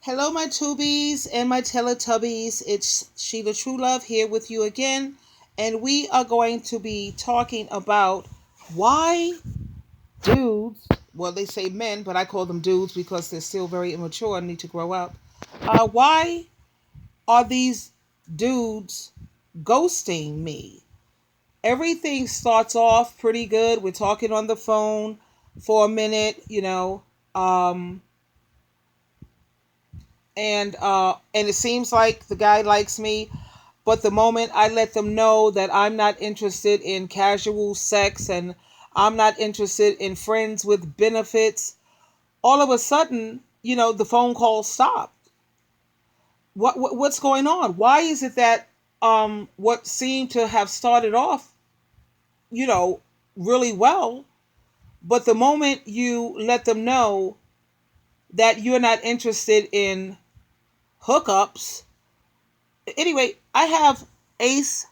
Hello, my Tubies and my Teletubbies. It's Sheila True Love here with you again, and we are going to be talking about why dudes, well, they say men, but I call them dudes because they're still very immature and need to grow up. Why are these dudes ghosting me? Everything starts off pretty good. We're talking on the phone for a minute, um, and it seems like the guy likes me. But the moment I let them know that I'm not interested in casual sex and I'm not interested in friends with benefits, all of a sudden, the phone call stopped. What's going on? Why is it that what seemed to have started off, you know, really well, but the moment you let them know that you're not interested in hookups. Anyway, I have Ace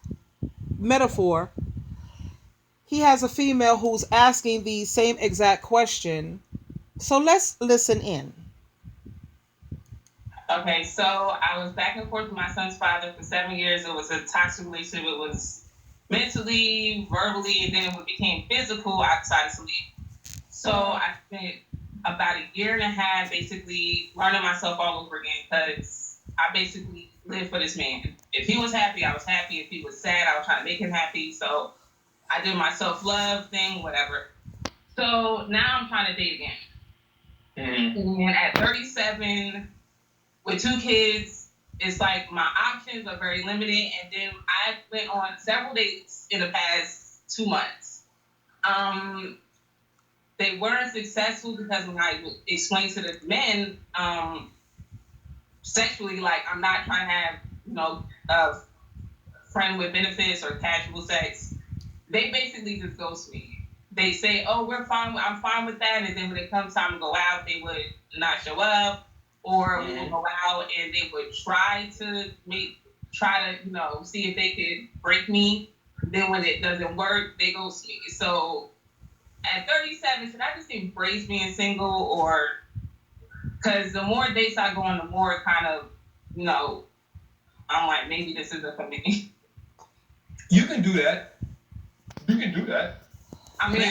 Metaphor. He has a female who's asking the same exact question. So let's listen in. Okay, so I was back and forth with my son's father for 7 years. It was a toxic relationship. It was mentally, verbally, and then it became physical. I decided to leave. So I spent about a year and a half basically learning myself all over again because I basically lived for this man. If he was happy, I was happy. If he was sad, I was trying to make him happy. So I did my self love thing, whatever. So now I'm trying to date again. And at 37, with two kids, it's like my options are very limited. And then I went on several dates in the past 2 months. They weren't successful because when I explained to the men, sexually, like I'm not trying to have, a friend with benefits or casual sex. They basically just ghost me. They say, "Oh, we're fine. I'm fine with that," and then when it comes time to go out, they would not show up, or we would go out and they would try to, see if they could break me. Then when it doesn't work, they ghost me. So at 37, should I just embrace being single, or because the more dates I go on, the more kind of, I'm like, maybe this isn't for me. You can do that. You can do that. I mean,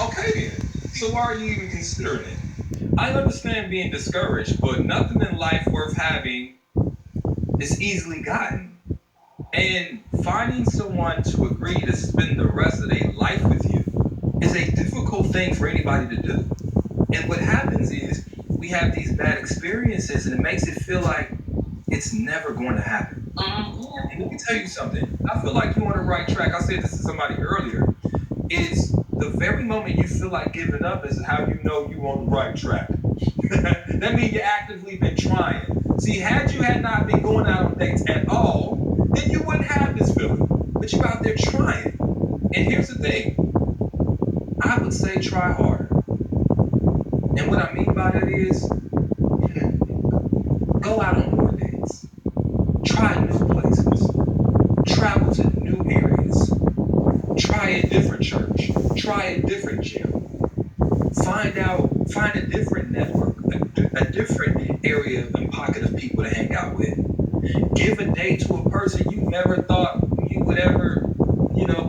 okay then. So why are you even considering it? I understand being discouraged, but nothing in life worth having is easily gotten. And finding someone to agree to spend the rest of their life with you is a difficult thing for anybody to do. And what happens is we have these bad experiences and it makes it feel like it's never going to happen. And let me tell you something. I feel like you're on the right track. I said this to somebody earlier. Is the very moment you feel like giving up is how you know you're on the right track. That means you actively been trying. See, had you had not been going out on dates at all, then you wouldn't have this feeling. But you out there trying. And here's the thing. I would say try harder. And what I mean by that is go out on more dates. Try new places. Travel to new areas. Try a different church. Try a different gym. Find a different network, a different area and pocket of people to hang out with. Give a date to a person you never thought you would ever,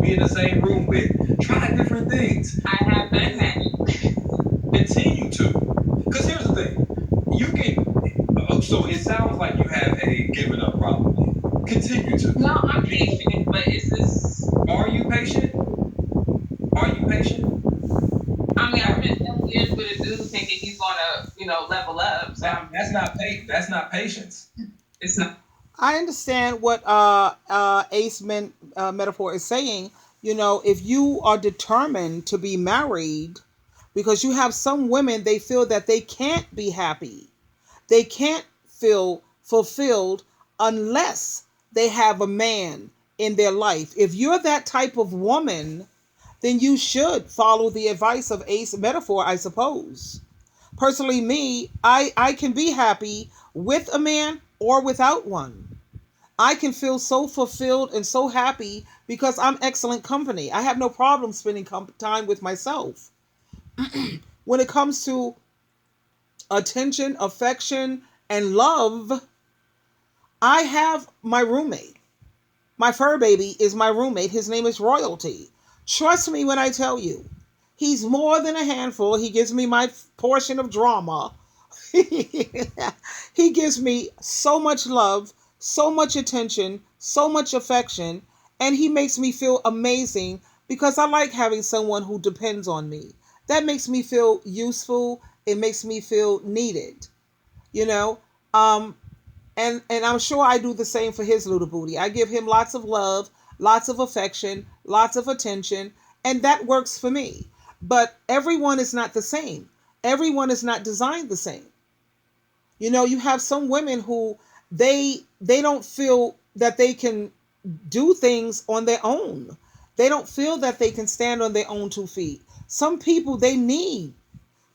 be in the same room with. Try different things. I have done that. Continue to. Because here's the thing. You can, so it sounds like you have a giving up problem. Continue to. No, I'm patient, but it's this. Are you patient? Are you patient? I mean, I've been 7 years with a dude thinking he's gonna, level up. So that's not patience. It's not. I understand what Metaphor is saying. If you are determined to be married, because you have some women, they feel that they can't be happy, they can't feel fulfilled unless they have a man in their life. If you're that type of woman, then you should follow the advice of Ace Metaphor, I suppose. Personally, me, I can be happy with a man or without one. I can feel so fulfilled and so happy because I'm excellent company. I have no problem spending time with myself. When it comes to attention, affection, and love, I have my roommate. My fur baby is my roommate. His name is Royalty. Trust me when I tell you, he's more than a handful. He gives me my portion of drama. He gives me so much love, so much attention, so much affection, and he makes me feel amazing because I like having someone who depends on me. That makes me feel useful. It makes me feel needed, you know? Um, and I'm sure I do the same for his little booty. I give him lots of love, lots of affection, lots of attention, and that works for me. But everyone is not the same. Everyone is not designed the same. You have some women who they don't feel that they can do things on their own. They don't feel that they can stand on their own 2 feet. Some people they need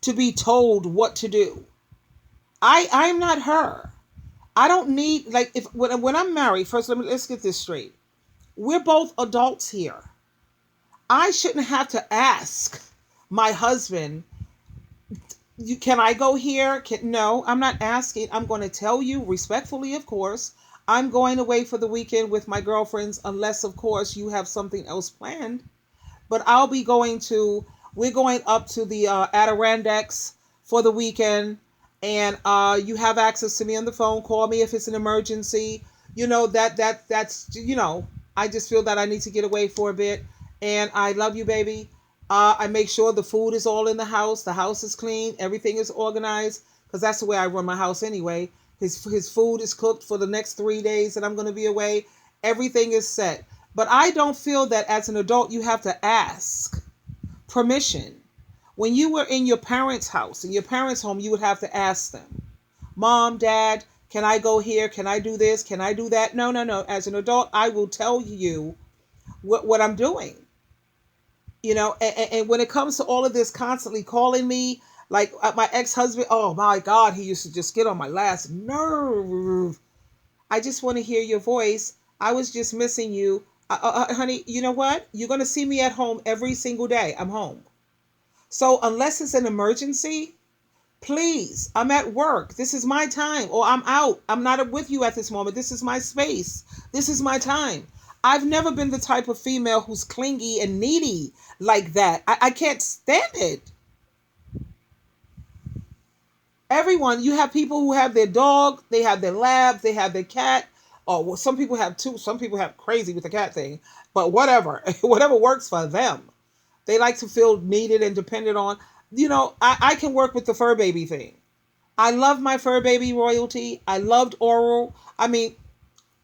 to be told what to do. I'm not her. I don't need like if when I'm married. First, let's get this straight. We're both adults here. I shouldn't have to ask my husband, can I go here? No, I'm not asking. I'm going to tell you respectfully, of course. I'm going away for the weekend with my girlfriends, unless, of course, you have something else planned. But we're going up to the Adirondacks for the weekend, and you have access to me on the phone. Call me if it's an emergency. That's. I just feel that I need to get away for a bit, and I love you, baby. I make sure the food is all in the house. The house is clean. Everything is organized because that's the way I run my house anyway. His food is cooked for the next 3 days that I'm going to be away. Everything is set. But I don't feel that as an adult you have to ask permission. When you were in your parents' house, in your parents' home, you would have to ask them, Mom, Dad, can I go here? Can I do this? Can I do that? No, no, no. As an adult, I will tell you what I'm doing. And when it comes to all of this constantly calling me, like my ex-husband, oh my God, he used to just get on my last nerve. I just want to hear your voice. I was just missing you. Honey, you know what? You're going to see me at home every single day. I'm home. So unless it's an emergency, please, I'm at work. This is my time. Or I'm out. I'm not with you at this moment. This is my space. This is my time. I've never been the type of female who's clingy and needy like that. I can't stand it. Everyone, you have people who have their dog, they have their lab, they have their cat. Oh, well, some people have two. Some people have crazy with the cat thing. But whatever, whatever works for them. They like to feel needed and dependent on. I can work with the fur baby thing. I love my fur baby Royalty. I loved Oral. I mean,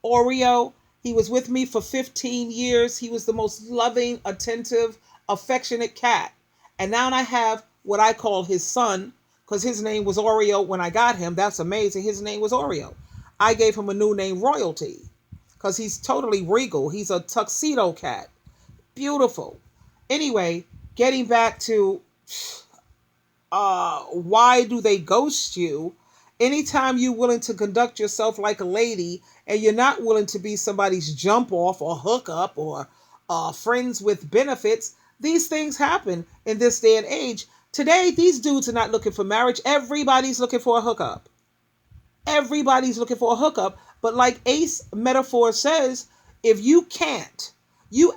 Oreo. He was with me for 15 years. He was the most loving, attentive, affectionate cat. And now I have what I call his son, because his name was Oreo when I got him. That's amazing. His name was Oreo. I gave him a new name, Royalty, because he's totally regal. He's a tuxedo cat. Beautiful. Anyway, getting back to why do they ghost you? Anytime you're willing to conduct yourself like a lady and you're not willing to be somebody's jump off or hookup or friends with benefits, these things happen in this day and age. Today, these dudes are not looking for marriage. Everybody's looking for a hookup. Everybody's looking for a hookup. But like Ace Metaphor says, if you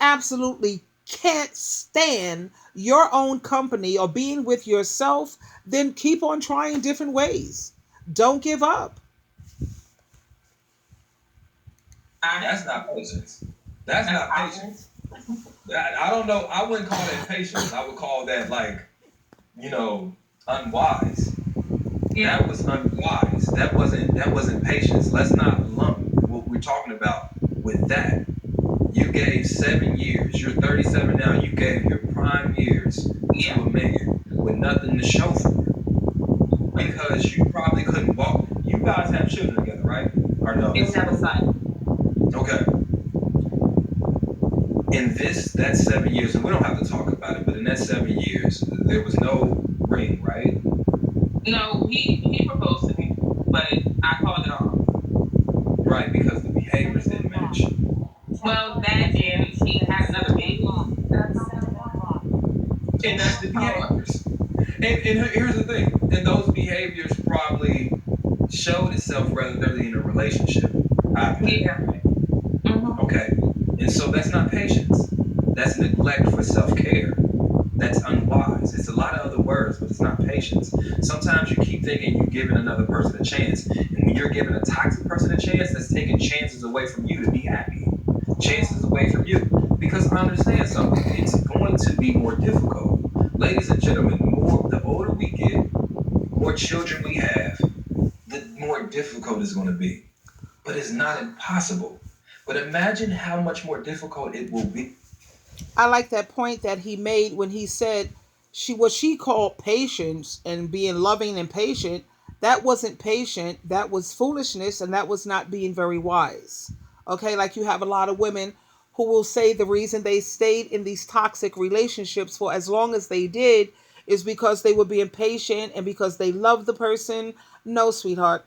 absolutely can't stand your own company or being with yourself, then keep on trying different ways. Don't give up. That's not patience. That's not patience. I don't know. I wouldn't call that patience. I would call that unwise. Yeah. That was unwise. That wasn't patience. Let's not lump what we're talking about with that. You gave 7 years. You're 37 now. You gave your prime years to a man with nothing to show for it because you probably couldn't walk. You guys have children together, right? Or no? We have a son. Okay. In that 7 years, and we don't have to talk about it, but in that 7 years, there was no ring, right? No, he proposed to me, but I called it off. Right, because the behaviors didn't match. Well, that and he had another baby. And that's the behaviors. And here's the thing. And those behaviors probably showed itself rather early in a relationship. Yeah. Mm-hmm. Okay. And so that's not patience. That's neglect for self care. That's unwise. It's a lot of other words, but it's not patience. Sometimes you keep thinking you're giving another person a chance. And when you're giving a toxic person a chance, that's taking chances away from you to be happy. Chances away from you. Because I understand something. It's going to be more difficult. Ladies and gentlemen, the older we get, more children we have, the more difficult it's going to be. But it's not impossible. But imagine how much more difficult it will be. I like that point that he made when he said what she called patience and being loving and patient, that wasn't patient, that was foolishness, and that was not being very wise. Okay, like you have a lot of women who will say the reason they stayed in these toxic relationships for as long as they did is because they were being patient and because they loved the person. No, sweetheart.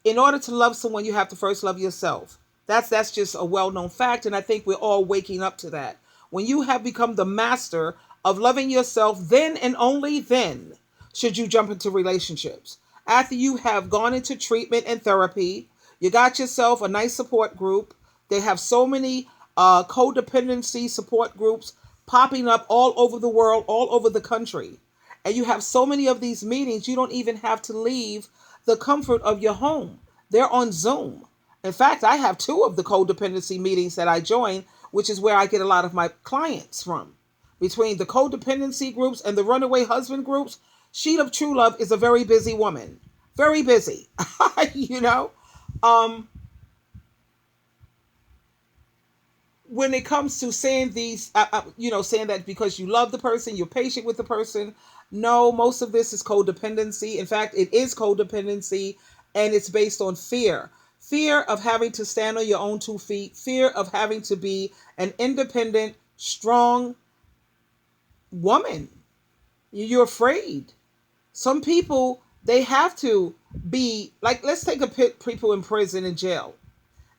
In order to love someone, you have to first love yourself. That's just a well-known fact, and I think we're all waking up to that. When you have become the master of loving yourself, then and only then should you jump into relationships. After you have gone into treatment and therapy, you got yourself a nice support group. They have so many codependency support groups popping up all over the world, all over the country. And you have so many of these meetings, you don't even have to leave the comfort of your home. They're on Zoom. In fact, I have two of the codependency meetings that I join, which is where I get a lot of my clients from. Between the codependency groups and the runaway husband groups, Sheet of True Love is a very busy woman. Very busy. you know? Um, when it comes to saying saying that because you love the person, you're patient with the person. No, most of this is codependency. In fact, it is codependency, and it's based on fear. Fear of having to stand on your own 2 feet, fear of having to be an independent, strong woman. You're afraid. Some people, they have to be like, let's take people in prison and jail.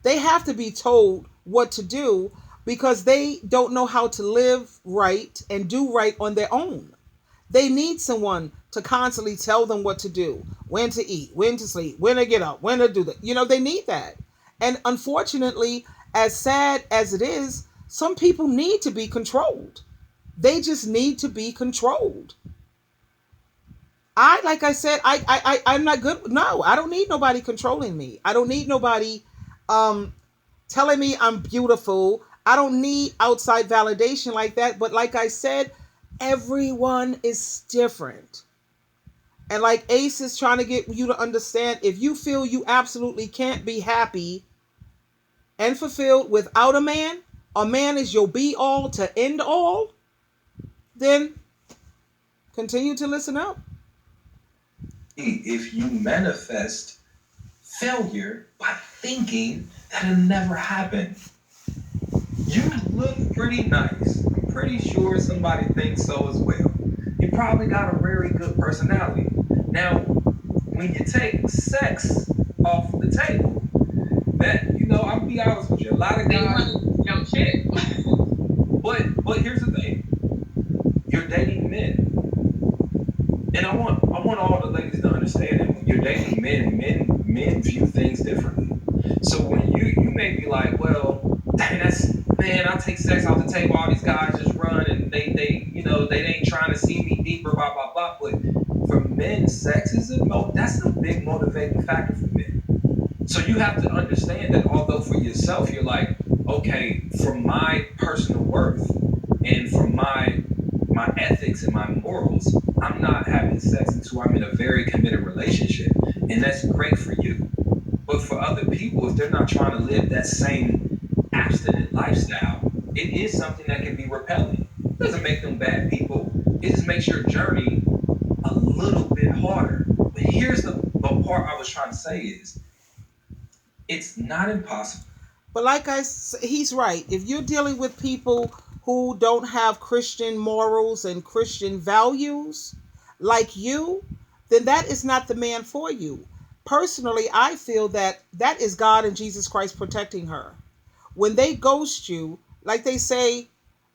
They have to be told what to do because they don't know how to live right and do right on their own. They need someone to constantly tell them what to do, when to eat, when to sleep, when to get up, when to do that. They need that. And unfortunately, as sad as it is, some people need to be controlled. They just need to be controlled. Like I said, I'm not good. No, I don't need nobody controlling me. I don't need nobody um, telling me I'm beautiful. I don't need outside validation like that. But like I said, everyone is different. And like Ace is trying to get you to understand, if you feel you absolutely can't be happy and fulfilled without a man is your be all to end all, then continue to listen up. If you manifest failure by thinking that it'll never happen, you look pretty nice. I'm pretty sure somebody thinks so as well. You probably got a very good personality. Now, when you take sex off the table, I'm gonna be honest with you, a lot of They guys. want no shit. But here's the thing: you're dating men, and I want all the ladies to understand that when you're dating men view things differently. So when you may be like, well, dang, that's man, I take sex off the table. All these guys just run, and they ain't trying to see me deeper, blah blah blah. But for men, sex is that's a big motivating factor for men. So you have to understand that although for yourself you're like, okay, for my personal worth and for my ethics and my morals, I'm not having sex until I'm in a very committed relationship. And that's great for you. But for other people, if they're not trying to live that same abstinent lifestyle, it is something that can be repelling. It doesn't make them bad people. It just makes your journey a little bit harder. But here's the part I was trying to say is it's not impossible. But he's right. If you're dealing with people who don't have Christian morals and Christian values like you, then that is not the man for you. Personally, I feel that that is God and Jesus Christ protecting her. When they ghost you, like they say,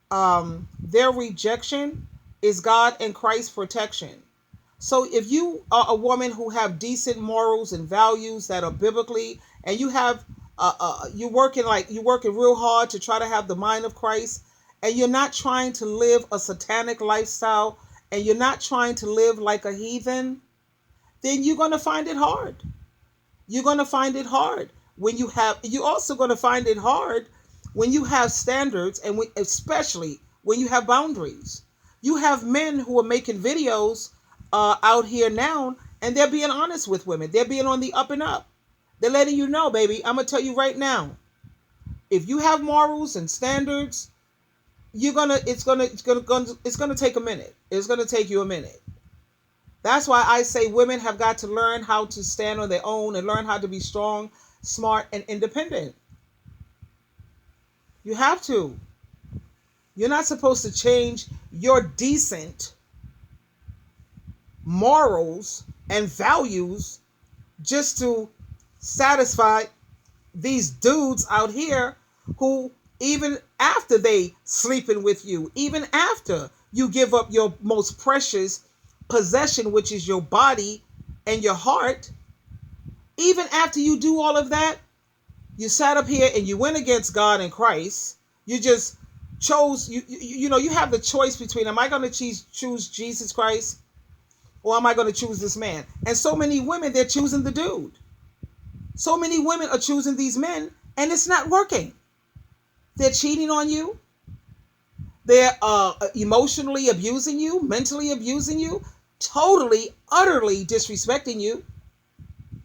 their rejection is God and Christ's protection. So if you are a woman who have decent morals and values that are biblically, and you have you're working real hard to try to have the mind of Christ, and you're not trying to live a satanic lifestyle, and you're not trying to live like a heathen, then you're going to find it hard. You're going to find it hard when you're also going to find it hard when you have standards, and especially when you have boundaries. You have men who are making videos out here now, and they're being honest with women. They're being on the up and up. They're letting you know, baby, I'm going to tell you right now, if you have morals and standards, it's gonna take a minute. It's gonna take you a minute. That's why I say women have got to learn how to stand on their own and learn how to be strong, smart, and independent. You have to. You're not supposed to change your decent morals and values just to satisfy these dudes out here who, even after they sleeping with you, even after you give up your most precious possession, which is your body and your heart, even after you do all of that, you sat up here and you went against God and Christ. You just chose, you have the choice between, am I going to choose Jesus Christ, or am I going to choose this man? And so many women, they're choosing the dude. So many women are choosing these men, and it's not working. They're cheating on you. They're emotionally abusing you, mentally abusing you, totally, utterly disrespecting you.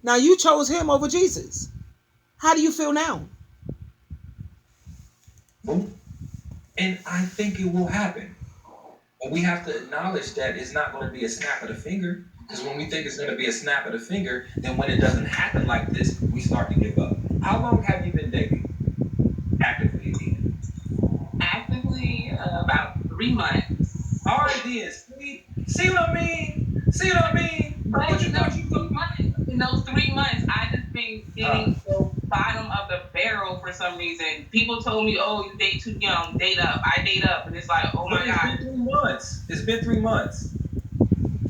Now you chose him over Jesus. How do you feel now? And I think it will happen. But we have to acknowledge that it's not going to be a snap of the finger. Because when we think it's going to be a snap of the finger, then when it doesn't happen like this, we start to give up. How long have you been dating actively again? Actively, about 3 months. All right, then. See what I mean? See what I mean? But What you know, in those 3 months, I just been getting the bottom of the barrel for some reason. People told me, "Oh, you date too young, date up." I date up, and it's like, oh my god. It's been 3 months. It's been 3 months.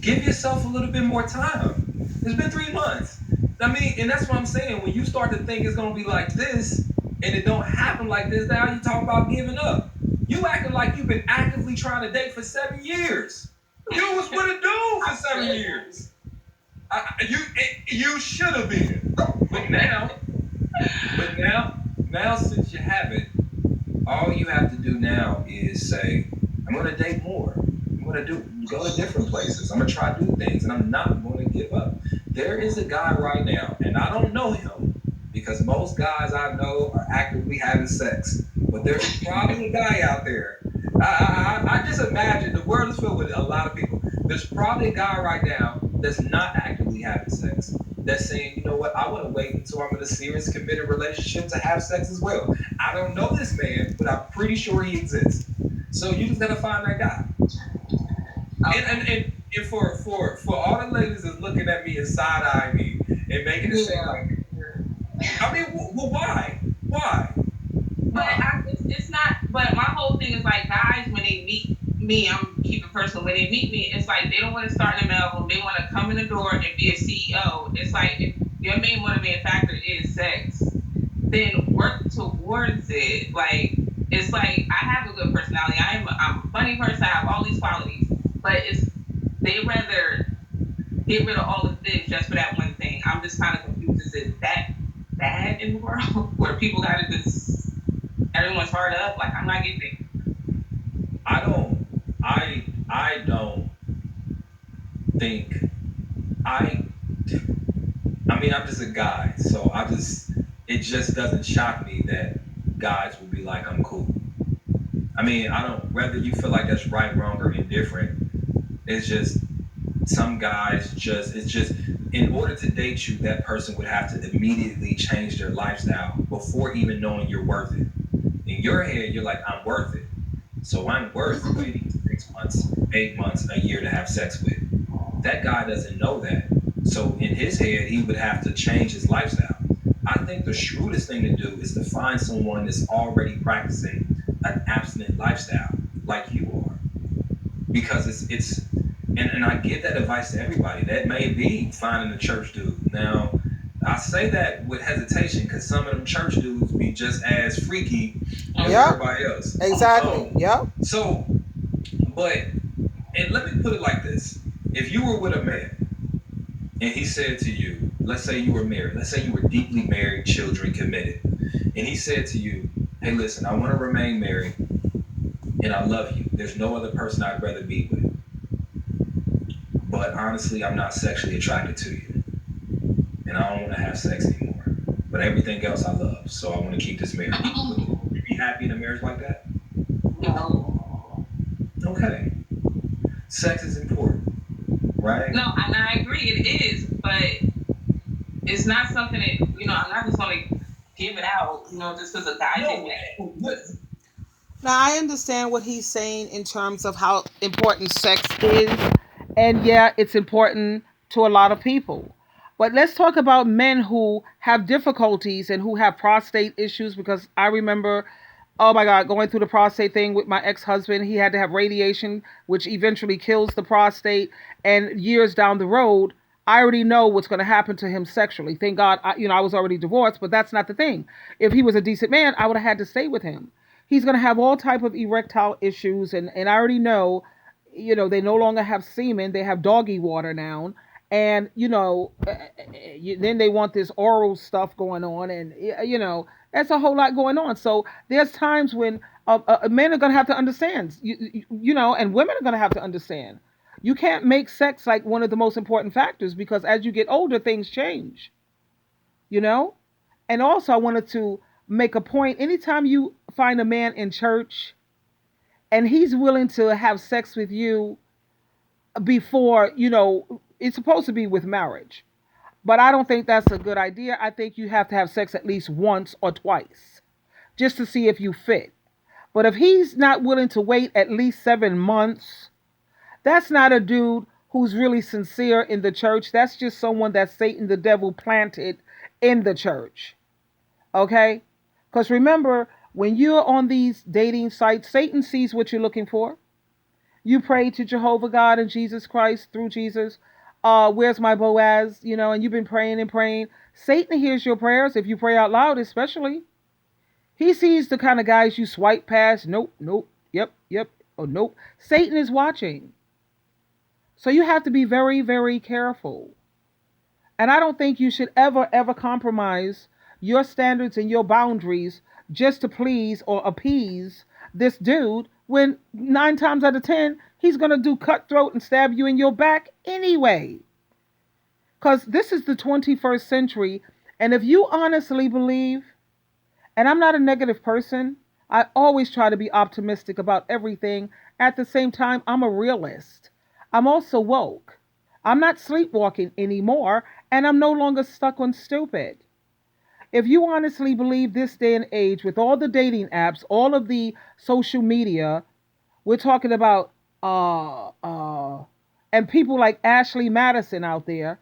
Give yourself a little bit more time. It's been 3 months. I mean, and that's what I'm saying. When you start to think it's gonna be like this, and it don't happen like this, now you talk about giving up. You acting like you've been actively trying to date for 7 years. You was with a dude for 7 years. You should have been. But now since you haven't, all you have to do now is say, I'm gonna date more. I'm gonna go to different places. I'm gonna try new things, and I'm not gonna give up. There is a guy right now, and I don't know him because most guys I know are actively having sex. But there's probably a guy out there. I just imagine the world is filled with a lot of people. There's probably a guy right now that's not actively having sex. That's saying, you know what, I want to wait until I'm in a serious committed relationship to have sex as well. I don't know this man, but I'm pretty sure he exists. So you just gotta find that guy. And for all the ladies that's looking at me and side-eyeing me and making it seem like, I mean, well, why? Why? But it's not. But my whole thing is like, guys, when they meet me, I'm keeping personal. When they meet me, it's like they don't want to start in the mailroom. They want to come in the door and be a CEO. It's like, if your main motivating factor is sex, then work towards it. Like, it's like, I have a good personality. I'm a funny person. I have all these qualities, but they rather get rid of all of this just for that one thing. I'm just kind of confused. Is it that bad in the world where people got to just everyone's hard up? Like, I'm not getting it. I don't think I mean, I'm just a guy, so it just doesn't shock me that guys will be like, I'm cool. I mean, I don't, whether you feel like that's right, wrong, or indifferent, it's just, some guys it's just, in order to date you, that person would have to immediately change their lifestyle before even knowing you're worth it. In your head, you're like, I'm worth it. So I'm worth waiting 6 months, 8 months, a year to have sex with. That guy doesn't know that. So in his head, he would have to change his lifestyle. I think the shrewdest thing to do is to find someone that's already practicing an abstinent lifestyle like you are. Because And I give that advice to everybody. That may be finding a church dude. Now, I say that with hesitation because some of them church dudes be just as freaky as Yep. everybody else. Exactly. Yep. So, but, and let me put it like this. If you were with a man and he said to you, let's say you were married, let's say you were deeply married, children committed, and he said to you, hey, listen, I want to remain married and I love you. There's no other person I'd rather be with. But honestly, I'm not sexually attracted to you. And I don't want to have sex anymore. But everything else I love. So I want to keep this marriage. Would you be happy in a marriage like that? No. Okay. Sex is important, right? No, and I agree it is, but it's not something that, I'm not just going to give it out, just because a guy did that. Now, I understand what he's saying in terms of how important sex is. And yeah, it's important to a lot of people. But let's talk about men who have difficulties and who have prostate issues because I remember, oh my God, going through the prostate thing with my ex husband. He had to have radiation, which eventually kills the prostate. And years down the road, I already know what's going to happen to him sexually. Thank God, I was already divorced, but that's not the thing. If he was a decent man, I would have had to stay with him. He's going to have all type of erectile issues, and I already know, they no longer have semen; they have doggy water now, and then they want this oral stuff going on, and that's a whole lot going on. So there's times when men are going to have to understand, and women are going to have to understand. You can't make sex like one of the most important factors because as you get older, things change. You know, and also I wanted to make a point. Anytime you find a man in church and he's willing to have sex with you before, it's supposed to be with marriage. But I don't think that's a good idea. I think you have to have sex at least once or twice just to see if you fit. But if he's not willing to wait at least 7 months, that's not a dude who's really sincere in the church. That's just someone that Satan the devil planted in the church. Okay? Because remember, when you're on these dating sites, Satan sees what you're looking for. You pray to Jehovah God and Jesus Christ through Jesus. Where's my Boaz? And you've been praying and praying. Satan hears your prayers if you pray out loud, especially. He sees the kind of guys you swipe past. Nope, nope, yep, yep, oh, nope. Satan is watching. So you have to be very, very careful. And I don't think you should ever, ever compromise your standards and your boundaries just to please or appease this dude when 9 times out of 10, he's going to do cutthroat and stab you in your back anyway. Because this is the 21st century. And if you honestly believe, and I'm not a negative person, I always try to be optimistic about everything. At the same time, I'm a realist. I'm also woke. I'm not sleepwalking anymore, and I'm no longer stuck on stupid. If you honestly believe this day and age, with all the dating apps, all of the social media, we're talking about, and people like Ashley Madison out there,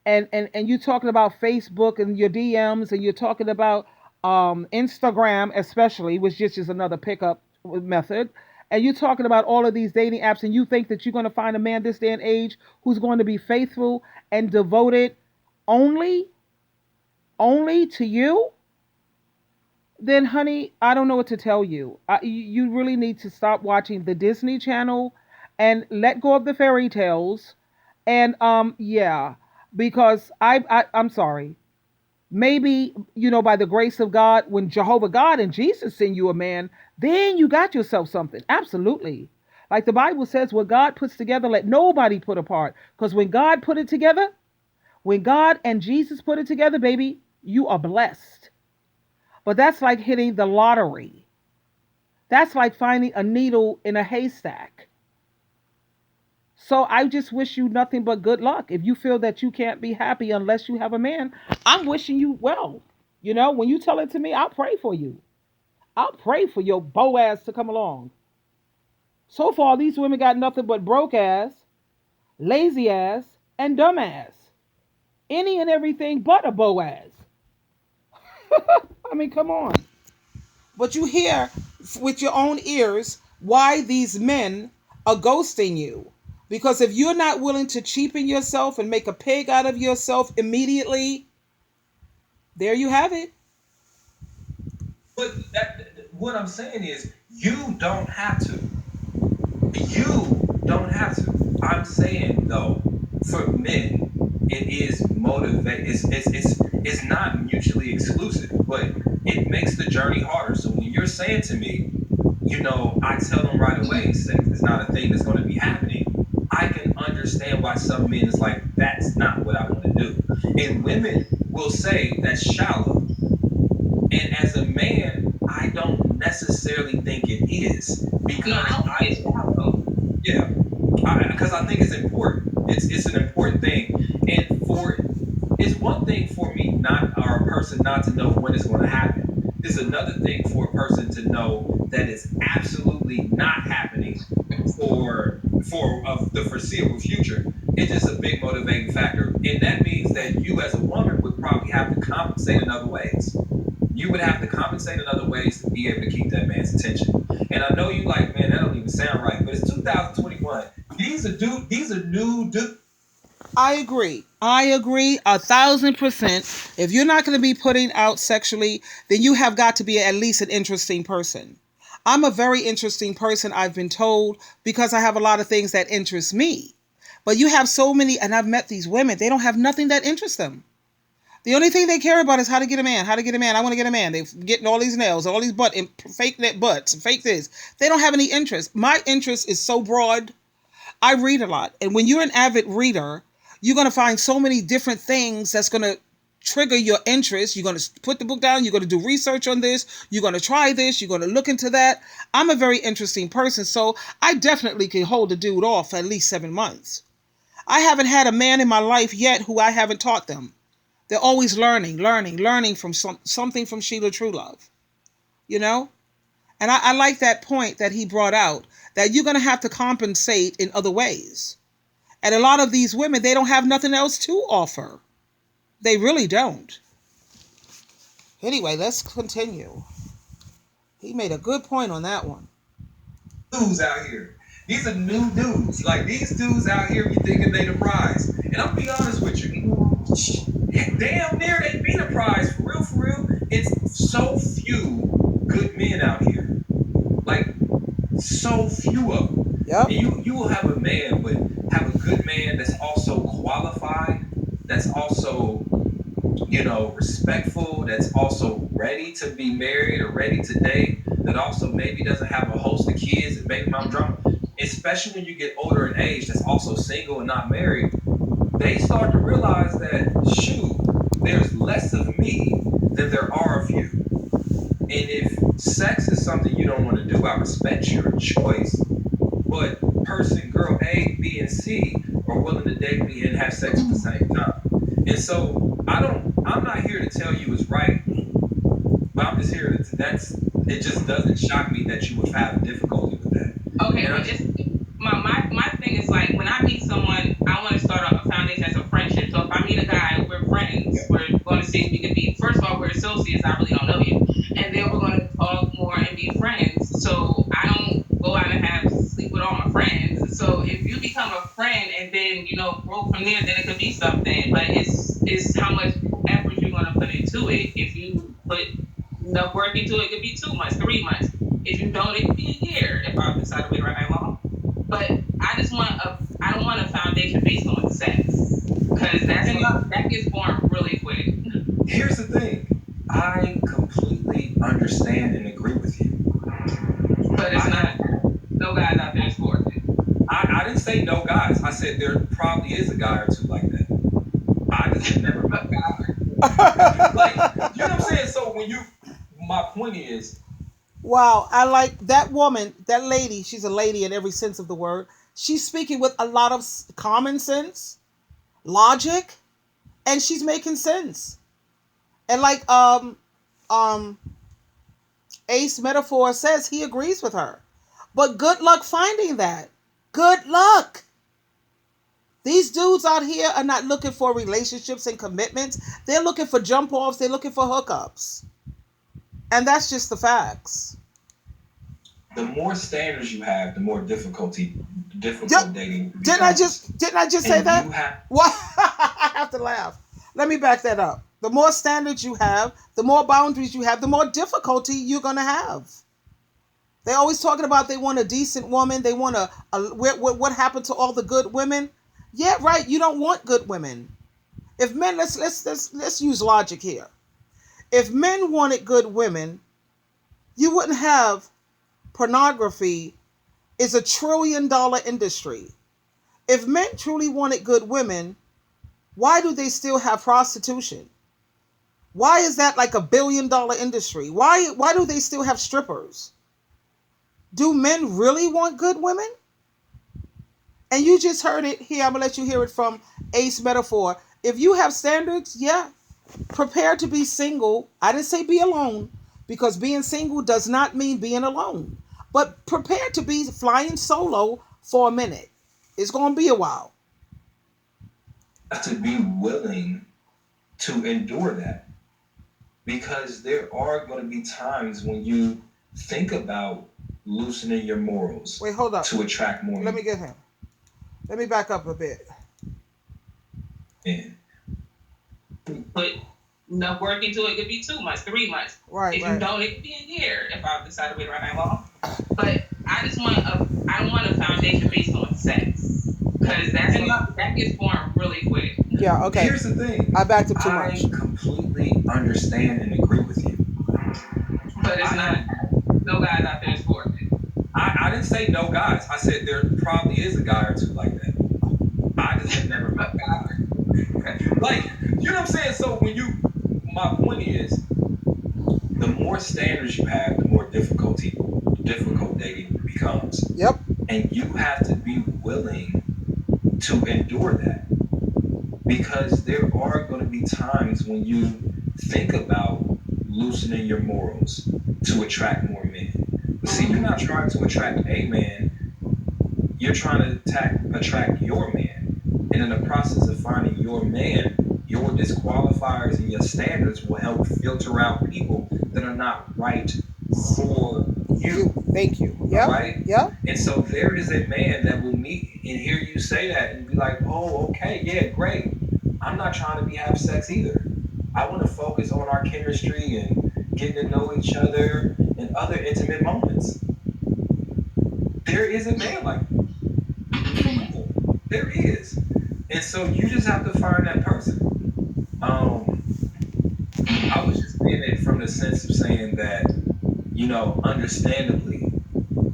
and you're talking about Facebook and your DMs, and you're talking about Instagram, especially, which just is another pickup method. And you're talking about all of these dating apps, and you think that you're going to find a man this day and age who's going to be faithful and devoted only, only to you, then, honey, I don't know what to tell you. You really need to stop watching the Disney Channel and let go of the fairy tales. And yeah, because I'm sorry. Maybe, by the grace of God, when Jehovah God and Jesus send you a man, then you got yourself something. Absolutely. Like the Bible says, what God puts together, let nobody put apart. Because when God put it together, when God and Jesus put it together, baby, you are blessed. But that's like hitting the lottery. That's like finding a needle in a haystack. So I just wish you nothing but good luck. If you feel that you can't be happy unless you have a man, I'm wishing you well. When you tell it to me, I'll pray for you. I'll pray for your Boaz to come along. So far, these women got nothing but broke ass, lazy ass, and dumb ass. Any and everything but a Boaz. I mean, come on. But you hear with your own ears why these men are ghosting you. Because if you're not willing to cheapen yourself and make a pig out of yourself immediately, there you have it. But what I'm saying is, you don't have to. You don't have to. I'm saying though, for men, it is motivate. It's not mutually exclusive, but it makes the journey harder. So when you're saying to me, I tell them right away, sex is not a thing that's going to be happening. I can understand why some men is like, that's not what I want to do, and women will say that's shallow. And as a man, I don't necessarily think it is because No, I don't think it's shallow. yeah, because I think it's important. It's an important thing, and it's one thing for me not or a person not to know when it's going to happen. It's another thing for a person to know that it's absolutely not happening for of the foreseeable future. It's just a big motivating factor, and that means that you as a woman would probably have to compensate in other ways. You would have to compensate in other ways to be able to keep that man's attention. And I know you like, man, that don't even sound right, but it's 2021. These are new dudes. I agree. I agree 1,000%. If you're not going to be putting out sexually, then you have got to be at least an interesting person. I'm a very interesting person, I've been told, because I have a lot of things that interest me. But you have so many, and I've met these women, they don't have nothing that interests them. The only thing they care about is how to get a man, how to get a man. I want to get a man. They're getting all these nails, all these fake net butts, fake this. They don't have any interest. My interest is so broad. I read a lot. And when you're an avid reader, you're going to find so many different things that's going to trigger your interest. You're going to put the book down. You're going to do research on this. You're going to try this. You're going to look into that. I'm a very interesting person. So I definitely can hold a dude off for at least 7 months. I haven't had a man in my life yet who I haven't taught them. They're always learning from something from Sheila Truelove, you know? And I like that point that he brought out, that you're going to have to compensate in other ways. And a lot of these women, they don't have nothing else to offer. They really don't. Anyway, let's continue. He made a good point on that one. Dudes out here. These are new dudes. Like, these dudes out here be thinking they the prize. And I'm be honest with you. Damn near they be the prize. For real. It's so few good men out here. Like, so few of them. Yep. And you will have a man, but have a good man that's also qualified, that's also, respectful, that's also ready to be married or ready to date, that also maybe doesn't have a host of kids and baby mom drama. Especially when you get older in age, that's also single and not married, they start to realize that, shoot, there's less of me than there are of you. And if sex is something you don't want to do, I respect your choice. But person, girl A, B, and C are willing to date me and have sex at the same time. And so I'm not here to tell you it's right, but I'm just here it just doesn't shock me that you would have difficulty with that. Okay, but my thing is, like, when I meet someone, I want to start off a foundation as a friendship. So if I meet a guy, we're friends. We're going to see if we can be, first of all, we're associates. I really don't know you. And then we're going to talk more and be friends. So I don't go out and sleep with all my friends. So if you become a friend and then, grow from there, then it could be something. But it's how much effort you're going to put into it. If you put enough work into it, it could be 2 months, 3 months. If you don't, it could be a year if I decide to wait right that long. But I don't want a foundation based on sex, because that gets boring really quick. Here's the thing. I completely understand and agree with you. But it's not. No guys out there sporting it. I didn't say no guys. I said there probably is a guy or two like that. I just never met a guy. Like, you know what I'm saying? So my point is. Wow, I like that woman, that lady. She's a lady in every sense of the word. She's speaking with a lot of common sense, logic, and she's making sense. And like Ace Metaphor says, he agrees with her. But good luck finding that. Good luck. These dudes out here are not looking for relationships and commitments. They're looking for jump offs. They're looking for hookups. And that's just the facts. the more standards you have, the more difficult Yep. dating Didn't I becomes. just say And that? you have What? I have to laugh. Let me back that up. The more standards you have, the more boundaries you have, the more difficulty you're gonna have. They always talking about they want a decent woman. They want what happened to all the good women? Yeah, right. You don't want good women. If men, let's use logic here. If men wanted good women, you wouldn't have pornography. Is $1 trillion industry. If men truly wanted good women, why do they still have prostitution? Why is that like $1 billion industry? Why do they still have strippers? Do men really want good women? And you just heard it here. I'm gonna let you hear it from Ace Metaphor. If you have standards, yeah, prepare to be single. I didn't say be alone because being single does not mean being alone. But prepare to be flying solo for a minute. It's gonna be a while. to be willing to endure that, because there are going to be times when you think about loosening your morals Wait, hold up. to attract more Let me get him. Let me back up a bit. men. Put enough work into it. It could be 2 months, 3 months. Right, If you right. don't, it could be a year. If I decide to wait around that long. But I just want I don't want a foundation based on sex, because that gets boring really quick. Yeah, okay. Here's the thing. I backed up too I much. completely understand and agree with you. But it's not. No guys out there is for it. I didn't say no guys. I said there probably is a guy or two like that. I just have never met that. Like, you know what I'm saying? So my point is, the more standards you have, the more difficult dating becomes. Yep. And you have to be willing to endure that, because there are going to be times when you think about loosening your morals to attract more men. But see, you're not trying to attract a man, you're trying to attract your man. And in the process of finding your man, your disqualifiers and your standards will help filter out people that are not right for you. Thank you. Yep. Right? Yep. And so there is a man that will meet and hear you say that and be like, oh, okay, yeah, great. I'm not trying to have sex either. I want to focus on our chemistry and getting to know each other and other intimate moments. There is a man like that. There is. And so you just have to find that person. I was just saying it from the sense of saying that, understandably,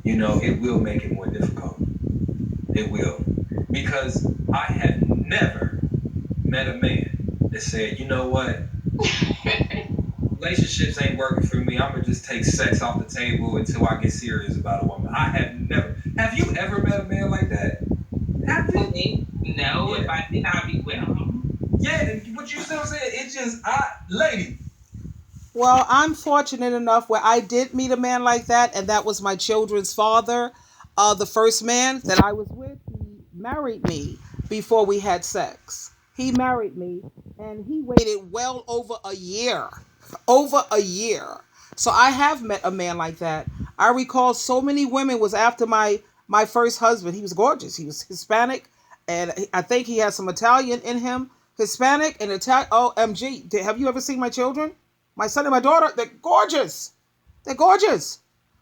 it will make it more difficult. It will. Because I have never met a man that said, you know what? Relationships ain't working for me. I'm going to just take sex off the table until I get serious about a woman. I have never. Have you ever met a man like that? Have you? No, yeah. If I did, I'd be with him. Yeah, but you still saying it's just, lady. Well, I'm fortunate enough where I did meet a man like that, and that was my children's father. The first man that I was with, he married me before we had sex. He married me, and he waited well over a year. Over a year. So I have met a man like that. I recall so many women was after my first husband. He was gorgeous. He was Hispanic, and I think he had some Italian in him. Hispanic and Italian. OMG. Have you ever seen my children? My son and my daughter, they're gorgeous. They're gorgeous.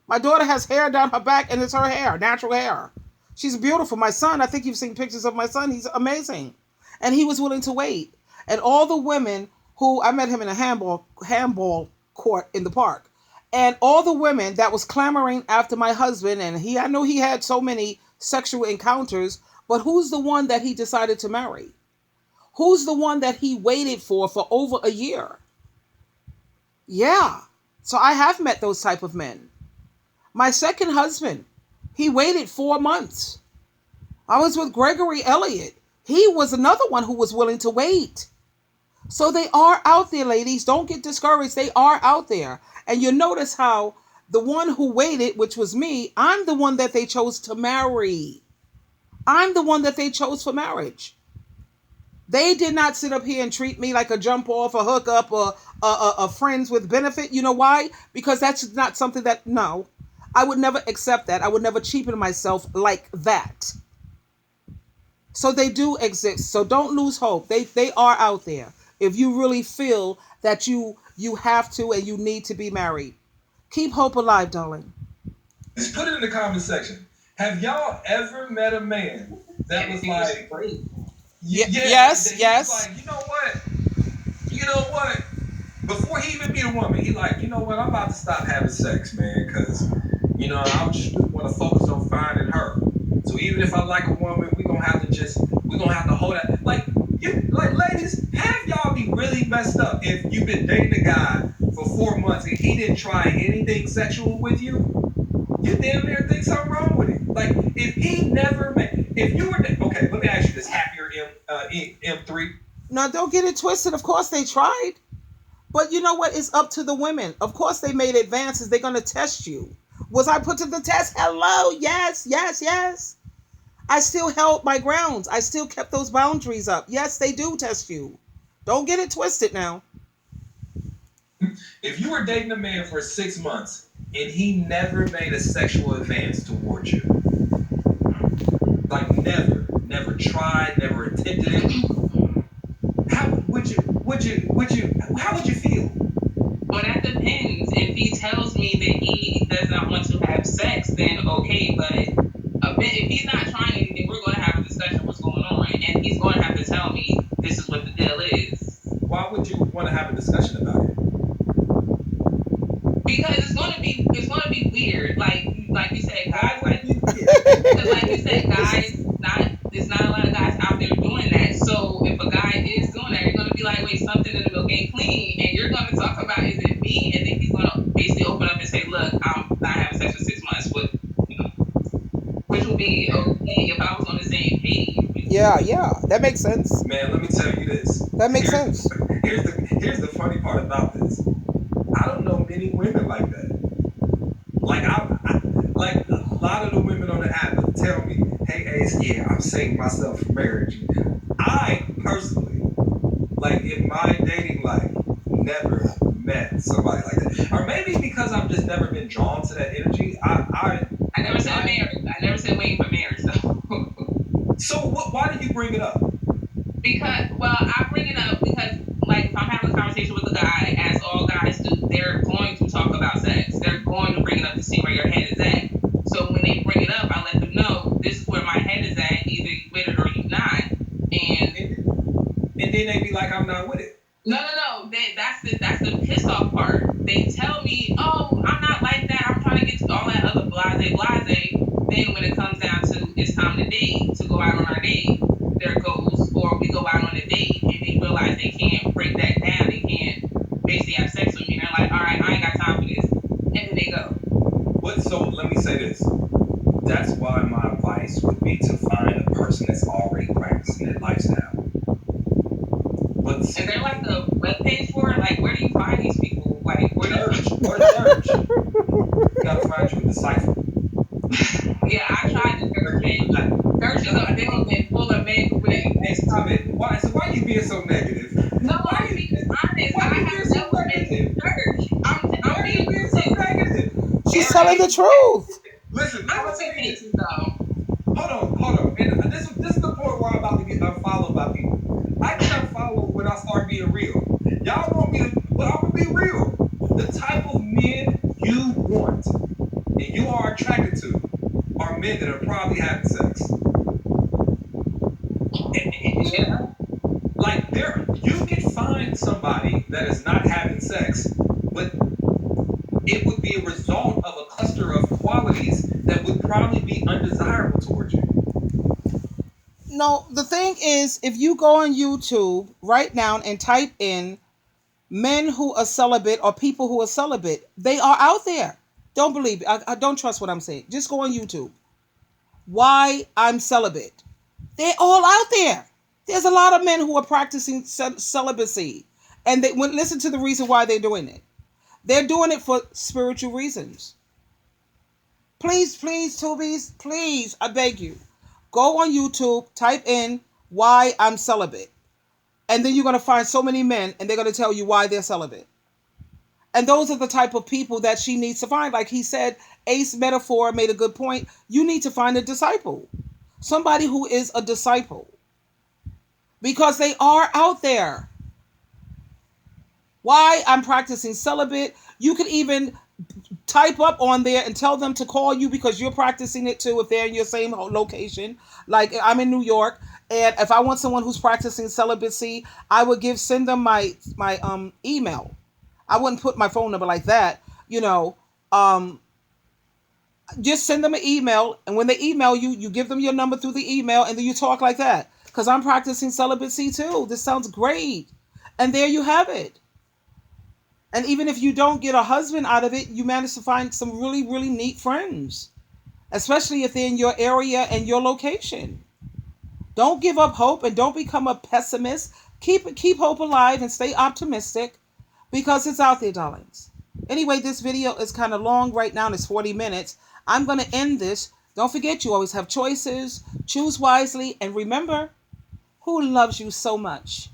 My daughter has hair down her back, and it's her hair, natural hair. She's beautiful. My son, I think you've seen pictures of my son. He's amazing. And he was willing to wait. And all the women who, I met him in a handball court in the park. And all the women that was clamoring after my husband, and I know he had so many sexual encounters, but who's the one that he decided to marry? Who's the one that he waited for over a year? Yeah. So I have met those type of men. My second husband, he waited 4 months. I was with Gregory Elliott. He was another one who was willing to wait. So they are out there, ladies. Don't get discouraged. They are out there. And you notice how the one who waited, which was me, I'm the one that they chose to marry. I'm the one that they chose for marriage. They did not sit up here and treat me like a jump off, a hookup, or a friends with benefit. You know why? Because that's not something that, no. I would never accept that. I would never cheapen myself like that. So they do exist. So don't lose hope. They are out there. If you really feel that you have to and you need to be married, keep hope alive, darling. Just put it in the comment section. Have y'all ever met a man that was like, Yes, that he was yes. like, you know what? Before he even meet a woman, he like, you know what? I'm about to stop having sex, man, because I just really want to focus on finding her. So even if I like a woman, we gonna have to hold that. Like ladies, have y'all be really messed up if you've been dating a guy for 4 months and he didn't try anything sexual with you? You damn near think something wrong with it. Like if he never met, if you were okay, let me ask you this: happier M3. No, don't get it twisted. Of course they tried. But you know what? It's up to the women. Of course they made advances. They're going to test you. Was I put to the test? Hello. Yes, yes, yes. I still held my grounds. I still kept those boundaries up. Yes, they do test you. Don't get it twisted now. If you were dating a man for 6 months and he never made a sexual advance towards you, like never tried, never attempted it, how would you feel? Well, that depends. If he tells me that he does not want to have sex, then okay. But if he's not trying anything, we're going to have a discussion what's going on, and he's going to have to tell me this is what the deal is. Why would you want to have a discussion about it? Because it's going to be weird. Like you said, guys. Because like you said, guys. There's not a lot of guys out there doing that. So if a guy is doing that, you're going to be like, wait, something in the milk ain't clean, and you're going to talk about, is it me? And then he's going to basically open up and say, look, I'm not having sex for 6 months, but which would be okay if I was on the same page. Yeah, that makes sense. Man, let me tell you this. That makes sense. Here's the funny part about this. I don't know many women like that. Like like a lot of the women on the app will tell me, hey Ace, yeah, I'm saving myself for marriage. I personally, like in my dating life, never met somebody like that. Or maybe because I've just never been drawn to that energy. I never said marriage. I never said waiting for marriage though. So why did you bring it up? Because, well, I bring it up because, like, if I'm having a conversation with a guy, as all guys do, they're going to talk about sex. They're going to bring it up to see where your head is at. So when they bring it up, I let them know this is where my head is at. Either you with it or you not. And then they be like, I'm not with it. No. That's the piss off part. They tell me, oh, I'm not like that. I'm trying to get to all that other blase. Then when it comes down to it's time to date, to go out on our date, there goes, or we go out on a date and they realize they can't break that down. They can't basically have sex with me. And they're like, all right, I ain't got time for this. And then they go. So let me say this. That's why my advice would be to find a person that's already practicing that lifestyle. Is there like a webpage for it? Like, where do you find these people? Like, where church. You gotta find you a disciple. Yeah, I tried to search it. Church is a big full of men with. Hey, stop it. Why are you being so negative? No, I'm being honest. I have never been to church. I'm being so negative. She's telling the truth. Listen, I would say cases though. Hold on. And this is the point where I'm about to get unfollowed by people. I get unfollowed when I start being real. Y'all want me to, but I'm gonna be real. The type of men you want and you are attracted to are men that are probably having sex. Yeah. Like you can find somebody that is not having sex, but it would be a result of a cluster of qualities that would probably be undesirable towards you. No, the thing is, if you go on YouTube right now and type in men who are celibate or people who are celibate, they are out there. Don't believe it. I don't trust what I'm saying. Just go on YouTube. Why I'm celibate. They're all out there. There's a lot of men who are practicing celibacy. And they listen to the reason why they're doing it. They're doing it for spiritual reasons. Please, Tubies, please, I beg you. Go on YouTube, type in why I'm celibate. And then you're going to find so many men and they're going to tell you why they're celibate. And those are the type of people that she needs to find. Like he said, Ace Metaphor made a good point. You need to find a disciple, somebody who is a disciple, because they are out there. Why I'm practicing celibate. You could even type up on there and tell them to call you because you're practicing it too if they're in your same location. Like I'm in New York, and if I want someone who's practicing celibacy, I would send them my email. I wouldn't put my phone number like that, um just send them an email, and when they email you, you give them your number through the email, and then you talk like that. Because I'm practicing celibacy too. This sounds great. And there you have it. And even if you don't get a husband out of it, you manage to find some really, really neat friends, especially if they're in your area and your location. Don't give up hope and don't become a pessimist. Keep hope alive and stay optimistic because it's out there, darlings. Anyway, this video is kind of long right now, and it's 40 minutes. I'm going to end this. Don't forget, you always have choices. Choose wisely. And remember, who loves you so much?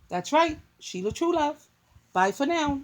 That's right, Sheila True Love. Bye for now.